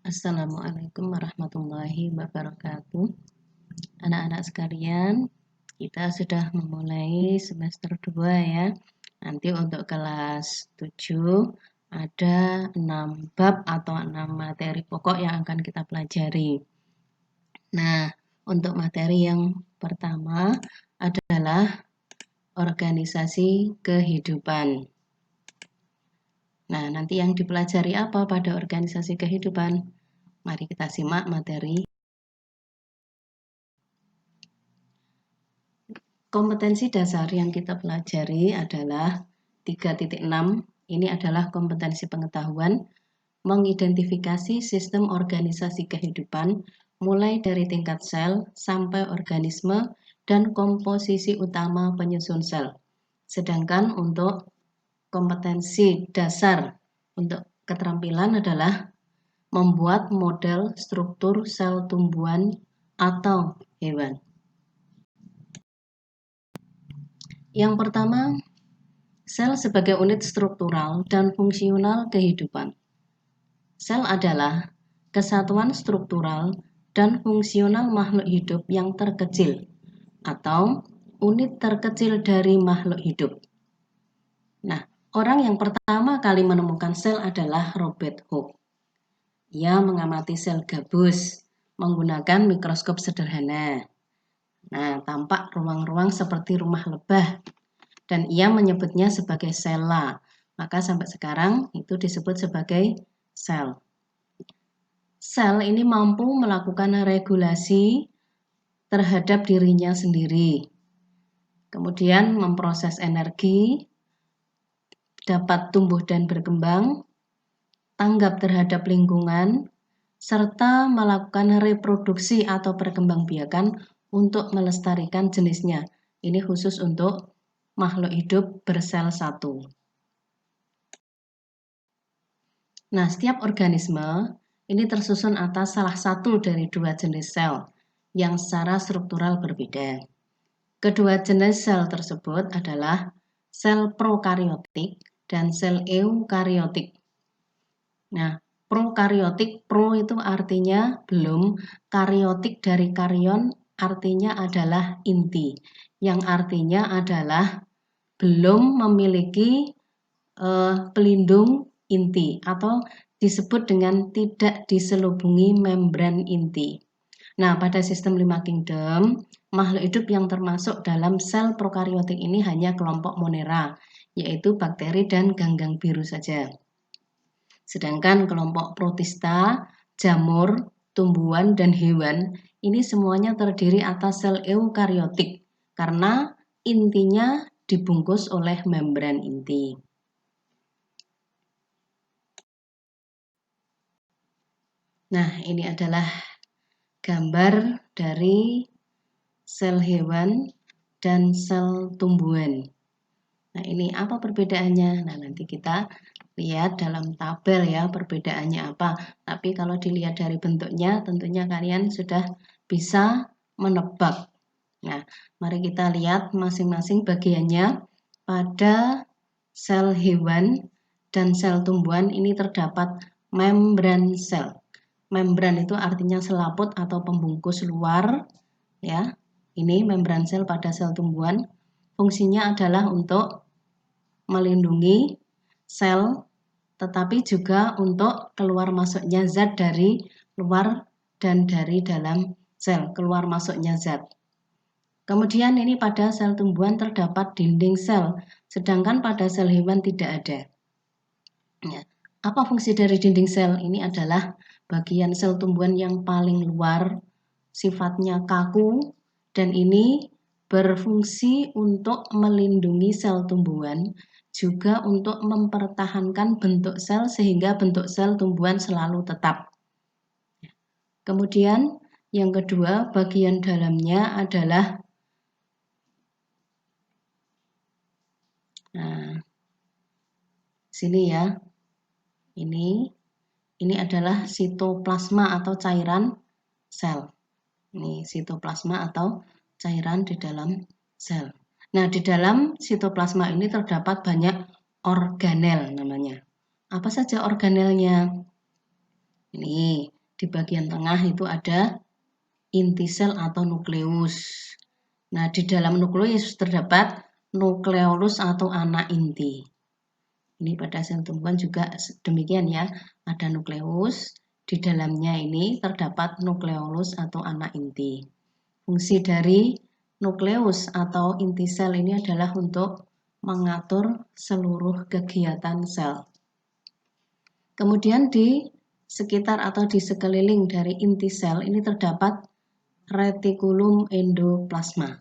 Assalamualaikum warahmatullahi wabarakatuh. Anak-anak sekalian, kita sudah memulai semester 2 ya. Nanti untuk kelas 7 ada 6 bab atau 6 materi pokok yang akan kita pelajari. Nah, untuk materi yang pertama adalah organisasi kehidupan. Nah, nanti yang dipelajari apa pada organisasi kehidupan? Mari kita simak materi. Kompetensi dasar yang kita pelajari adalah 3.6. Ini adalah kompetensi pengetahuan mengidentifikasi sistem organisasi kehidupan mulai dari tingkat sel sampai organisme dan komposisi utama penyusun sel. Sedangkan untuk kompetensi dasar untuk keterampilan adalah membuat model struktur sel tumbuhan atau hewan. Yang pertama, sel sebagai unit struktural dan fungsional kehidupan. Sel adalah kesatuan struktural dan fungsional makhluk hidup yang terkecil atau unit terkecil dari makhluk hidup. Nah, orang yang pertama kali menemukan sel adalah Robert Hooke. Ia mengamati sel gabus menggunakan mikroskop sederhana. Nah, tampak ruang-ruang seperti rumah lebah. Dan ia menyebutnya sebagai sela. Maka sampai sekarang itu disebut sebagai sel. Sel ini mampu melakukan regulasi terhadap dirinya sendiri. Kemudian memproses energi, dapat tumbuh dan berkembang, tanggap terhadap lingkungan, serta melakukan reproduksi atau perkembangbiakan untuk melestarikan jenisnya. Ini khusus untuk makhluk hidup bersel satu. Nah, setiap organisme ini tersusun atas salah satu dari dua jenis sel yang secara struktural berbeda. Kedua jenis sel tersebut adalah sel prokariotik dan sel eukariotik. Nah, prokariotik, pro itu artinya belum, kariotik dari karyon artinya adalah inti, yang artinya adalah belum memiliki pelindung inti atau disebut dengan tidak diselubungi membran inti. Nah, pada sistem 5 kingdom, makhluk hidup yang termasuk dalam sel prokariotik ini hanya kelompok Monera, yaitu bakteri dan ganggang biru saja. Sedangkan kelompok Protista, jamur, tumbuhan, dan hewan ini semuanya terdiri atas sel eukariotik karena intinya dibungkus oleh membran inti. Nah, ini adalah gambar dari sel hewan dan sel tumbuhan. Nah, ini apa perbedaannya? Nah, nanti kita lihat dalam tabel ya perbedaannya apa. Tapi kalau dilihat dari bentuknya, tentunya kalian sudah bisa menebak. Nah, mari kita lihat masing-masing bagiannya. Pada sel hewan dan sel tumbuhan ini terdapat membran sel. Membran itu artinya selaput atau pembungkus luar, ya. Ini membran sel pada sel tumbuhan. Fungsinya adalah untuk melindungi sel, tetapi juga untuk keluar masuknya zat dari luar dan dari dalam sel, keluar masuknya zat. Kemudian ini pada sel tumbuhan terdapat dinding sel, sedangkan pada sel hewan tidak ada. Ya. Apa fungsi dari dinding sel? Ini adalah bagian sel tumbuhan yang paling luar, sifatnya kaku, dan ini berfungsi untuk melindungi sel tumbuhan, juga untuk mempertahankan bentuk sel sehingga bentuk sel tumbuhan selalu tetap. Kemudian yang kedua, bagian dalamnya adalah sini ya. Ini adalah sitoplasma atau cairan sel. Ini sitoplasma atau cairan di dalam sel. Nah, di dalam sitoplasma ini terdapat banyak organel namanya. Apa saja organelnya? Ini di bagian tengah itu ada inti sel atau nukleus. Nah, di dalam nukleus terdapat nukleolus atau anak inti. Ini pada sel tumbuhan juga demikian ya, ada nukleus, di dalamnya ini terdapat nukleolus atau anak inti. Fungsi dari nukleus atau inti sel ini adalah untuk mengatur seluruh kegiatan sel. Kemudian di sekitar atau di sekeliling dari inti sel ini terdapat retikulum endoplasma.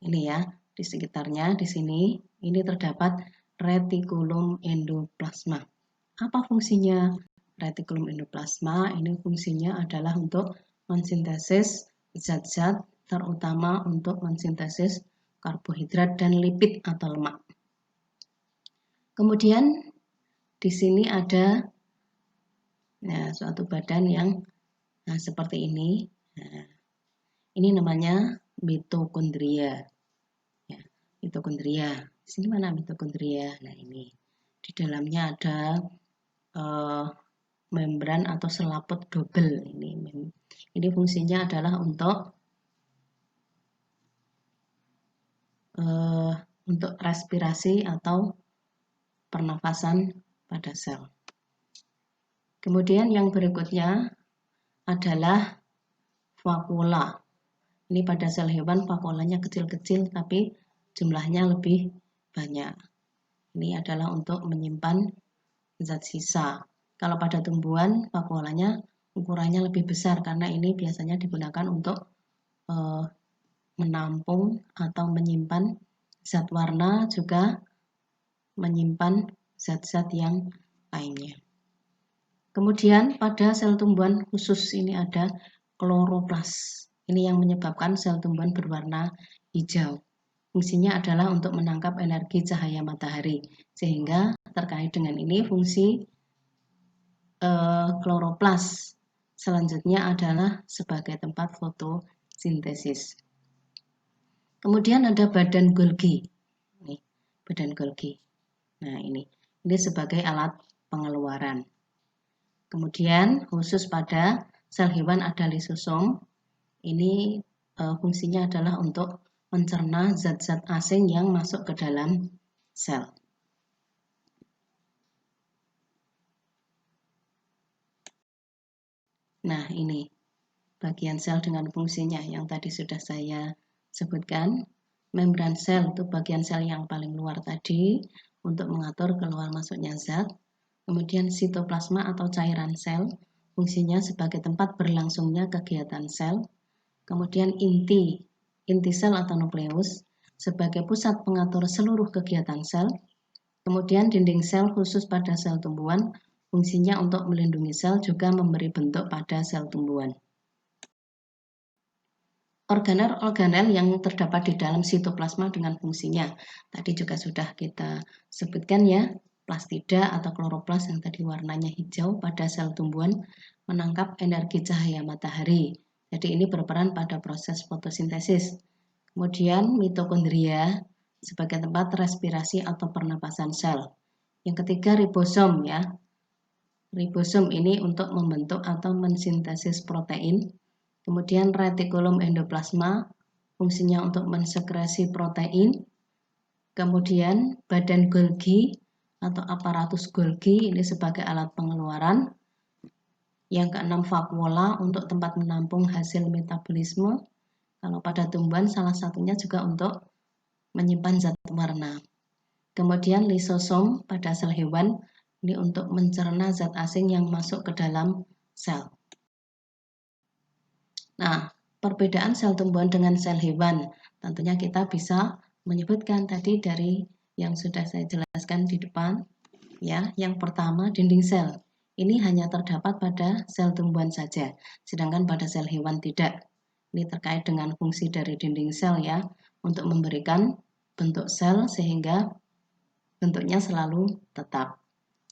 Ini ya, di sekitarnya di sini ini terdapat retikulum endoplasma. Apa fungsinya retikulum endoplasma? Ini fungsinya adalah untuk mensintesis zat-zat, terutama untuk mensintesis karbohidrat dan lipid atau lemak. Kemudian di sini ada suatu badan yang seperti ini. Ini namanya mitokondria. Ya, mitokondria. Di sini mana mitokondria? Nah, ini di dalamnya ada membran atau selaput double. Ini fungsinya adalah untuk respirasi atau pernafasan pada sel. Kemudian yang berikutnya adalah vakula. Ini pada sel hewan vakulanya kecil-kecil tapi jumlahnya lebih banyak. Ini adalah untuk menyimpan zat sisa. Kalau pada tumbuhan vakulanya ukurannya lebih besar karena ini biasanya digunakan untuk menampung atau menyimpan zat warna, juga menyimpan zat-zat yang lainnya. Kemudian pada sel tumbuhan khusus ini ada kloroplas. Ini yang menyebabkan sel tumbuhan berwarna hijau. Fungsinya adalah untuk menangkap energi cahaya matahari. Sehingga terkait dengan ini fungsi kloroplas selanjutnya adalah sebagai tempat fotosintesis. Kemudian ada badan Golgi. Ini, badan Golgi. Nah, ini sebagai alat pengeluaran. Kemudian khusus pada sel hewan ada lisosom. Ini fungsinya adalah untuk mencerna zat-zat asing yang masuk ke dalam sel. Nah, ini bagian sel dengan fungsinya yang tadi sudah saya sebutkan. Membran sel itu bagian sel yang paling luar tadi untuk mengatur keluar masuknya zat. Kemudian sitoplasma atau cairan sel, fungsinya sebagai tempat berlangsungnya kegiatan sel. Kemudian inti sel atau nukleus sebagai pusat pengatur seluruh kegiatan sel. Kemudian dinding sel khusus pada sel tumbuhan, fungsinya untuk melindungi sel juga memberi bentuk pada sel tumbuhan. Organel-organel yang terdapat di dalam sitoplasma dengan fungsinya tadi juga sudah kita sebutkan ya. Plastida atau kloroplas yang tadi warnanya hijau pada sel tumbuhan menangkap energi cahaya matahari. Jadi ini berperan pada proses fotosintesis. Kemudian mitokondria sebagai tempat respirasi atau pernapasan sel. Yang ketiga ribosom ya. Ribosom ini untuk membentuk atau mensintesis protein. Kemudian retikulum endoplasma fungsinya untuk mensekresi protein. Kemudian badan Golgi atau aparatus Golgi ini sebagai alat pengeluaran. Yang keenam vakula untuk tempat menampung hasil metabolisme. Kalau pada tumbuhan salah satunya juga untuk menyimpan zat warna. Kemudian lisosom pada sel hewan ini untuk mencerna zat asing yang masuk ke dalam sel. Nah, perbedaan sel tumbuhan dengan sel hewan tentunya kita bisa menyebutkan tadi dari yang sudah saya jelaskan di depan. Ya, yang pertama dinding sel. Ini hanya terdapat pada sel tumbuhan saja, sedangkan pada sel hewan tidak. Ini terkait dengan fungsi dari dinding sel ya, untuk memberikan bentuk sel sehingga bentuknya selalu tetap.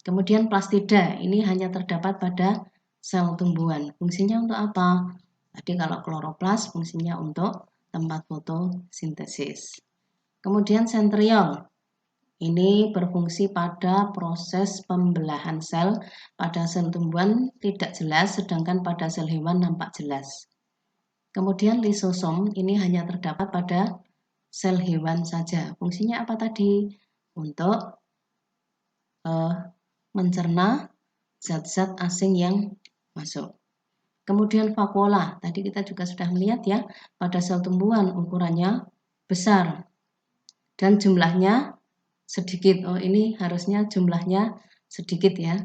Kemudian plastida, ini hanya terdapat pada sel tumbuhan. Fungsinya untuk apa? Tadi kalau kloroplas fungsinya untuk tempat fotosintesis. Kemudian sentriol. Ini berfungsi pada proses pembelahan sel. Pada sel tumbuhan tidak jelas, sedangkan pada sel hewan nampak jelas. Kemudian lisosom ini hanya terdapat pada sel hewan saja. Fungsinya apa tadi? Untuk mencerna zat-zat asing yang masuk. Kemudian vakuola, tadi kita juga sudah melihat ya, pada sel tumbuhan ukurannya besar dan jumlahnya sedikit. Oh, ini harusnya jumlahnya sedikit ya.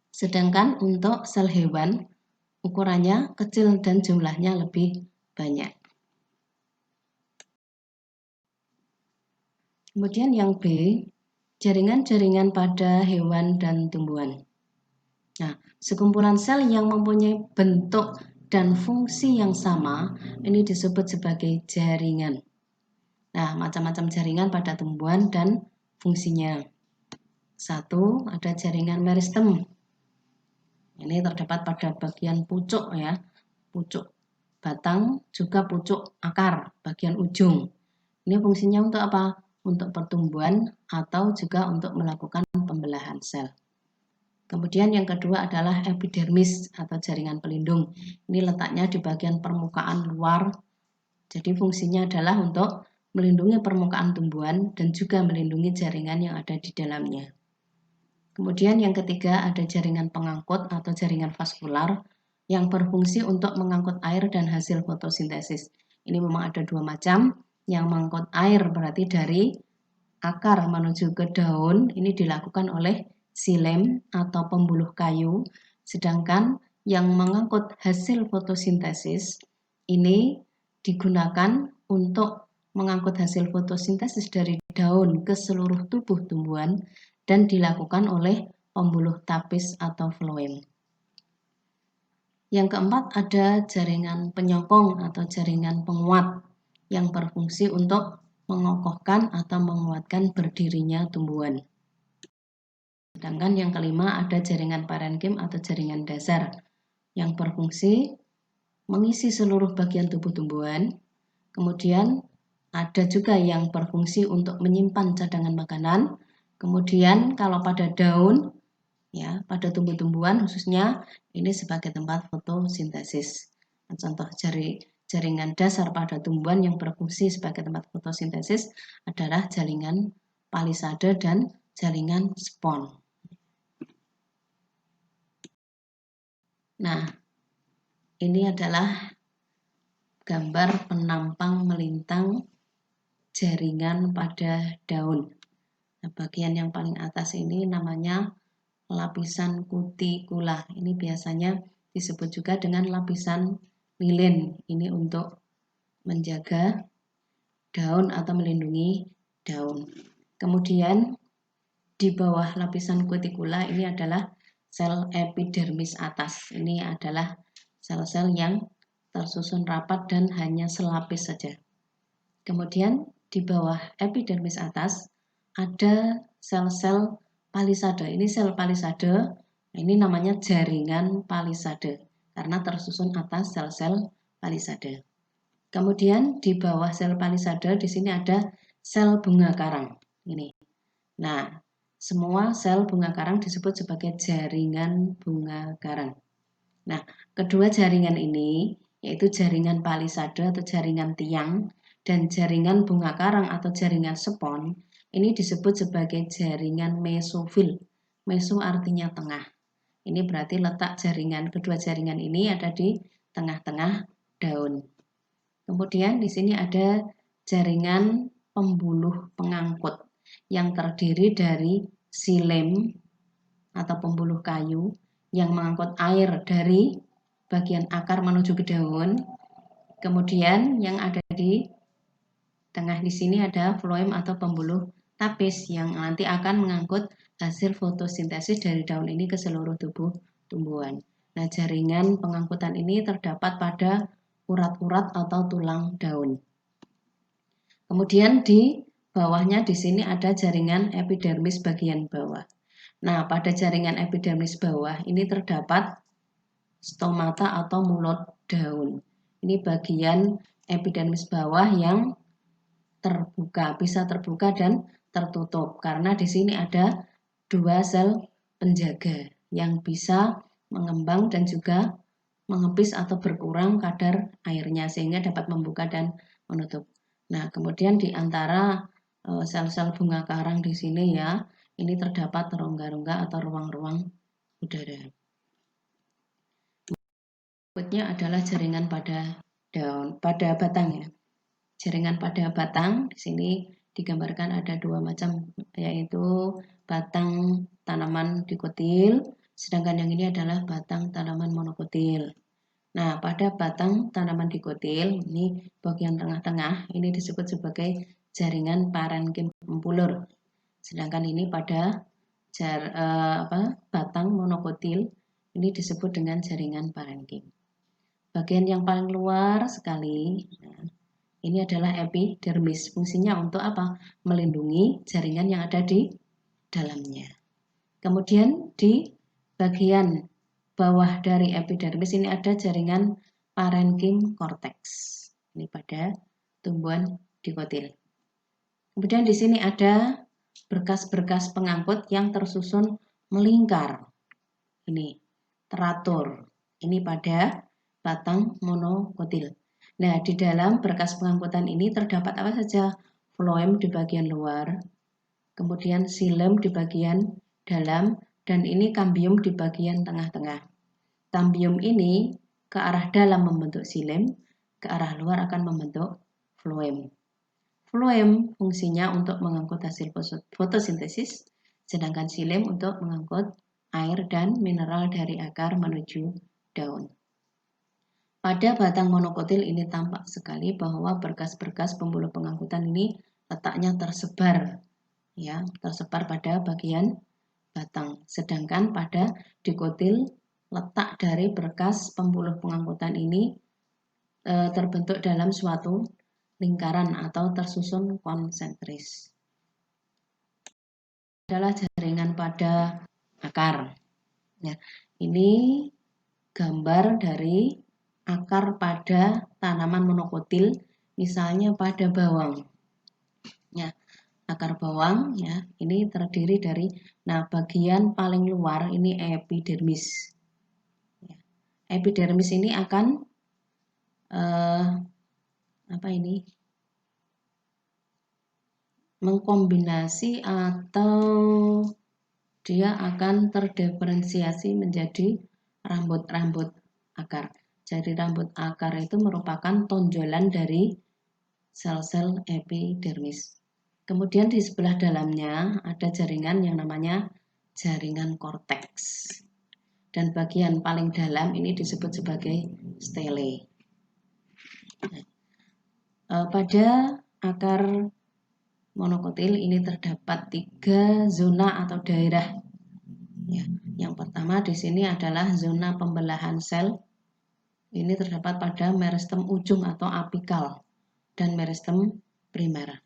Sedangkan untuk sel hewan ukurannya kecil dan jumlahnya lebih banyak. Kemudian yang B, jaringan-jaringan pada hewan dan tumbuhan. Nah, sekumpulan sel yang mempunyai bentuk dan fungsi yang sama ini disebut sebagai jaringan. Nah, macam-macam jaringan pada tumbuhan dan fungsinya. Satu, ada jaringan meristem. Ini terdapat pada bagian pucuk ya, pucuk batang juga pucuk akar, bagian ujung. Ini fungsinya untuk apa? Untuk pertumbuhan atau juga untuk melakukan pembelahan sel. Kemudian yang kedua adalah epidermis atau jaringan pelindung. Ini letaknya di bagian permukaan luar. Jadi fungsinya adalah untuk melindungi permukaan tumbuhan dan juga melindungi jaringan yang ada di dalamnya. Kemudian yang ketiga ada jaringan pengangkut atau jaringan vaskular yang berfungsi untuk mengangkut air dan hasil fotosintesis. Ini memang ada dua macam. Yang mengangkut air berarti dari akar menuju ke daun ini dilakukan oleh xilem atau pembuluh kayu, sedangkan yang mengangkut hasil fotosintesis ini digunakan untuk mengangkut hasil fotosintesis dari daun ke seluruh tubuh tumbuhan dan dilakukan oleh pembuluh tapis atau floem. Yang keempat ada jaringan penyokong atau jaringan penguat yang berfungsi untuk mengokohkan atau menguatkan berdirinya tumbuhan. Sedangkan yang kelima ada jaringan parenkim atau jaringan dasar yang berfungsi mengisi seluruh bagian tubuh tumbuhan. Kemudian ada juga yang berfungsi untuk menyimpan cadangan makanan. Kemudian kalau pada daun, ya pada tumbuh-tumbuhan khususnya ini sebagai tempat fotosintesis. Contoh jaringan dasar pada tumbuhan yang berfungsi sebagai tempat fotosintesis adalah jaringan palisade dan jaringan spon. Nah, ini adalah gambar penampang melintang jaringan pada daun. Nah, bagian yang paling atas ini namanya lapisan kutikula. Ini biasanya disebut juga dengan lapisan lilin. Ini untuk menjaga daun atau melindungi daun. Kemudian di bawah lapisan kutikula ini adalah sel epidermis atas. Ini adalah sel-sel yang tersusun rapat dan hanya selapis saja. Kemudian di bawah epidermis atas ada sel-sel palisade. Ini sel palisade, ini namanya jaringan palisade karena tersusun atas sel-sel palisade. Kemudian di bawah sel palisade di sini ada sel bunga karang. Ini. Nah, semua sel bunga karang disebut sebagai jaringan bunga karang. Nah, kedua jaringan ini yaitu jaringan palisade atau jaringan tiang dan jaringan bunga karang atau jaringan spon ini disebut sebagai jaringan mesofil. Meso artinya tengah. Ini berarti letak jaringan kedua jaringan ini ada di tengah-tengah daun. Kemudian di sini ada jaringan pembuluh pengangkut yang terdiri dari xilem atau pembuluh kayu yang mengangkut air dari bagian akar menuju ke daun. Kemudian yang ada di tengah di sini ada floem atau pembuluh tapis yang nanti akan mengangkut hasil fotosintesis dari daun ini ke seluruh tubuh tumbuhan. Nah, jaringan pengangkutan ini terdapat pada urat-urat atau tulang daun. Kemudian di bawahnya di sini ada jaringan epidermis bagian bawah. Nah, pada jaringan epidermis bawah ini terdapat stomata atau mulut daun. Ini bagian epidermis bawah yang terbuka, bisa terbuka dan tertutup karena di sini ada 2 sel penjaga yang bisa mengembang dan juga mengepis atau berkurang kadar airnya sehingga dapat membuka dan menutup. Nah, kemudian di antara sel-sel bunga karang di sini ya, ini terdapat rongga-rongga atau ruang-ruang udara. Berikutnya adalah jaringan pada batang ya. Jaringan pada batang di sini digambarkan ada 2 macam, yaitu batang tanaman dikotil, sedangkan yang ini adalah batang tanaman monokotil. Nah, pada batang tanaman dikotil, ini bagian tengah-tengah, ini disebut sebagai jaringan parenkim pempulur. Sedangkan ini pada batang monokotil, ini disebut dengan jaringan parenkim. Bagian yang paling luar sekali, nah, ini adalah epidermis. Fungsinya untuk apa? Melindungi jaringan yang ada di dalamnya. Kemudian di bagian bawah dari epidermis ini ada jaringan parenkim cortex. Ini pada tumbuhan dikotil. Kemudian di sini ada berkas-berkas pengangkut yang tersusun melingkar. Ini teratur. Ini pada batang monokotil. Nah, di dalam berkas pengangkutan ini terdapat apa saja? Floem di bagian luar, kemudian xilem di bagian dalam, dan ini kambium di bagian tengah-tengah. Kambium ini ke arah dalam membentuk xilem, ke arah luar akan membentuk floem. Floem fungsinya untuk mengangkut hasil fotosintesis, sedangkan xilem untuk mengangkut air dan mineral dari akar menuju daun. Pada batang monokotil ini tampak sekali bahwa berkas-berkas pembuluh pengangkutan ini letaknya tersebar, ya, tersebar pada bagian batang. Sedangkan pada dikotil letak dari berkas pembuluh pengangkutan ini terbentuk dalam suatu lingkaran atau tersusun konsentris. Adalah jaringan pada akar. Ya, ini gambar dari akar pada tanaman monokotil, misalnya pada bawang. Ya, akar bawang ya, ini terdiri dari bagian paling luar ini epidermis. Ya, epidermis ini akan mengkombinasi atau dia akan terdiferensiasi menjadi rambut-rambut akar. Jadi rambut akar itu merupakan tonjolan dari sel-sel epidermis. Kemudian di sebelah dalamnya ada jaringan yang namanya jaringan korteks. Dan bagian paling dalam ini disebut sebagai stele. Pada akar monokotil ini terdapat 3 zona atau daerah. Ya, yang pertama di sini adalah zona pembelahan sel. Ini terdapat pada meristem ujung atau apikal dan meristem primer.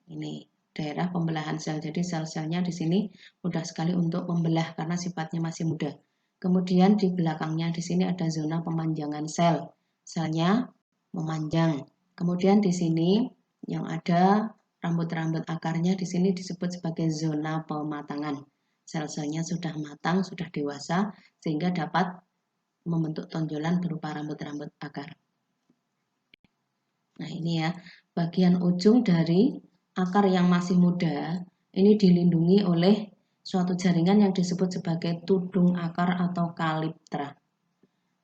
Ini daerah pembelahan sel. Jadi sel-selnya di sini mudah sekali untuk membelah karena sifatnya masih muda. Kemudian di belakangnya di sini ada zona pemanjangan sel. Selnya memanjang. Kemudian di sini yang ada rambut-rambut akarnya di sini disebut sebagai zona pematangan. Sel-selnya sudah matang, sudah dewasa sehingga dapat membentuk tonjolan berupa rambut-rambut akar. Nah, ini ya, bagian ujung dari akar yang masih muda ini dilindungi oleh suatu jaringan yang disebut sebagai tudung akar atau kaliptra.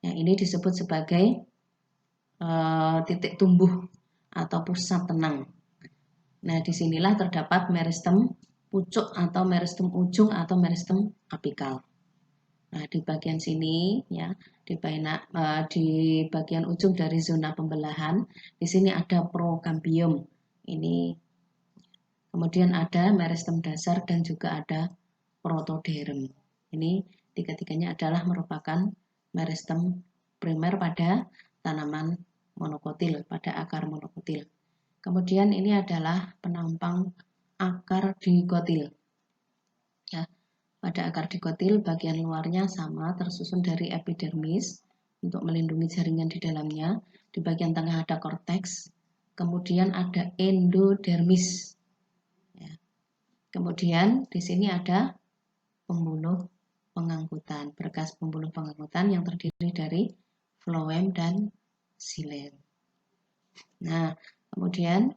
Nah, ini disebut sebagai titik tumbuh atau pusat tenang. Nah, disinilah terdapat meristem pucuk atau meristem ujung atau meristem apikal. Nah, di bagian sini ya, di bagian ujung dari zona pembelahan, di sini ada prokambium. Ini kemudian ada meristem dasar dan juga ada protoderm. Ini tiga-tiganya adalah merupakan meristem primer pada tanaman monokotil, pada akar monokotil. Kemudian ini adalah penampang akar dikotil. Ya, pada akar dikotil bagian luarnya sama tersusun dari epidermis untuk melindungi jaringan di dalamnya. Di bagian tengah ada korteks, kemudian ada endodermis. Ya. Kemudian di sini ada pembuluh pengangkutan, berkas pembuluh pengangkutan yang terdiri dari floem dan xilem. Nah, kemudian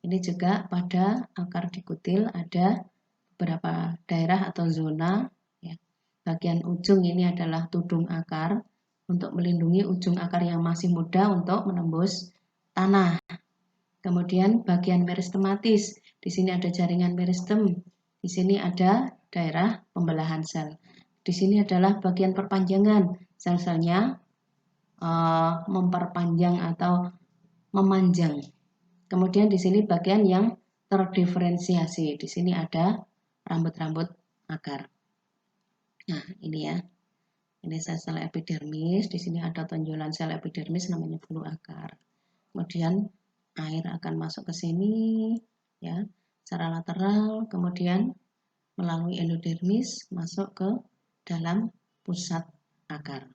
ini juga pada akar dikutil ada beberapa daerah atau zona. Ya. Bagian ujung ini adalah tudung akar untuk melindungi ujung akar yang masih muda untuk menembus tanah. Kemudian bagian meristematis, di sini ada jaringan meristem, di sini ada daerah pembelahan sel. Di sini adalah bagian perpanjangan, sel-selnya memperpanjang atau memanjang. Kemudian di sini bagian yang terdiferensiasi. Di sini ada rambut-rambut akar. Nah, ini ya. Ini sel-sel epidermis. Di sini ada tonjolan sel epidermis namanya bulu akar. Kemudian air akan masuk ke sini ya, secara lateral, kemudian melalui endodermis masuk ke dalam pusat akar.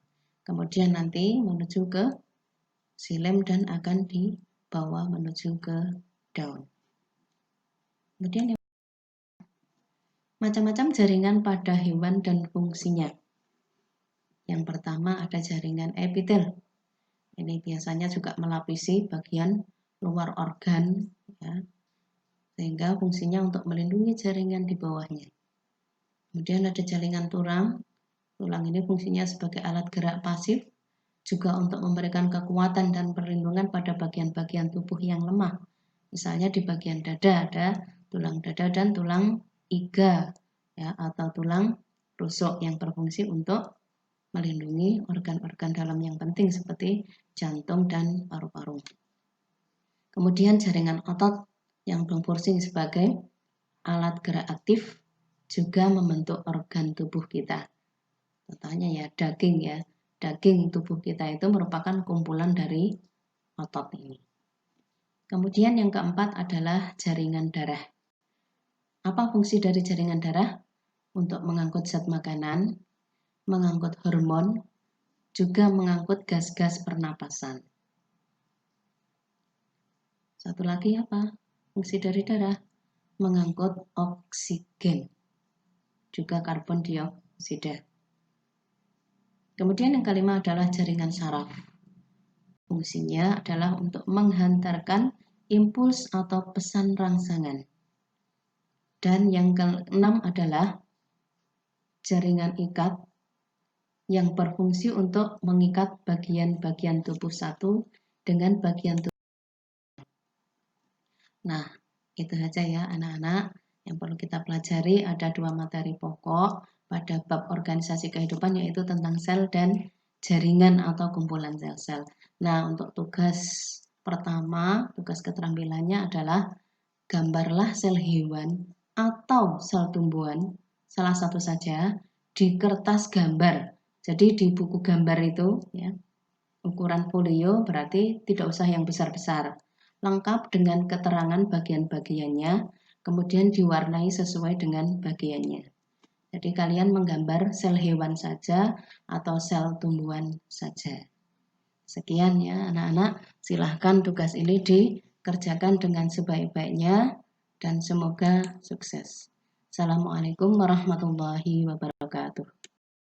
Kemudian nanti menuju ke xilem dan akan dibawa menuju ke daun. Kemudian macam-macam jaringan pada hewan dan fungsinya. Yang pertama ada jaringan epitel. Ini biasanya juga melapisi bagian luar organ, ya, sehingga fungsinya untuk melindungi jaringan di bawahnya. Kemudian ada jaringan tulang. Tulang ini fungsinya sebagai alat gerak pasif, juga untuk memberikan kekuatan dan perlindungan pada bagian-bagian tubuh yang lemah. Misalnya di bagian dada ada tulang dada dan tulang iga, ya, atau tulang rusuk yang berfungsi untuk melindungi organ-organ dalam yang penting seperti jantung dan paru-paru. Kemudian jaringan otot yang berfungsi sebagai alat gerak aktif juga membentuk organ tubuh kita. Contohnya ya daging ya. Daging tubuh kita itu merupakan kumpulan dari otot ini. Kemudian yang keempat adalah jaringan darah. Apa fungsi dari jaringan darah? Untuk mengangkut zat makanan, mengangkut hormon, juga mengangkut gas-gas pernapasan. Satu lagi apa? Fungsi dari darah? Mengangkut oksigen, juga karbon dioksida. Kemudian yang kelima adalah jaringan saraf. Fungsinya adalah untuk menghantarkan impuls atau pesan rangsangan. Dan yang keenam adalah jaringan ikat yang berfungsi untuk mengikat bagian-bagian tubuh satu dengan bagian tubuh. Nah, itu saja ya anak-anak yang perlu kita pelajari. Ada 2 materi pokok pada bab organisasi kehidupan, yaitu tentang sel dan jaringan atau kumpulan sel-sel. Nah, untuk tugas pertama, tugas keterampilannya adalah gambarlah sel hewan atau sel tumbuhan, salah satu saja, di kertas gambar. Jadi di buku gambar itu ya, ukuran folio berarti tidak usah yang besar-besar. Lengkap dengan keterangan bagian-bagiannya, kemudian diwarnai sesuai dengan bagiannya. Jadi kalian menggambar sel hewan saja atau sel tumbuhan saja. Sekian ya anak-anak, silahkan tugas ini dikerjakan dengan sebaik-baiknya dan semoga sukses. Assalamualaikum warahmatullahi wabarakatuh.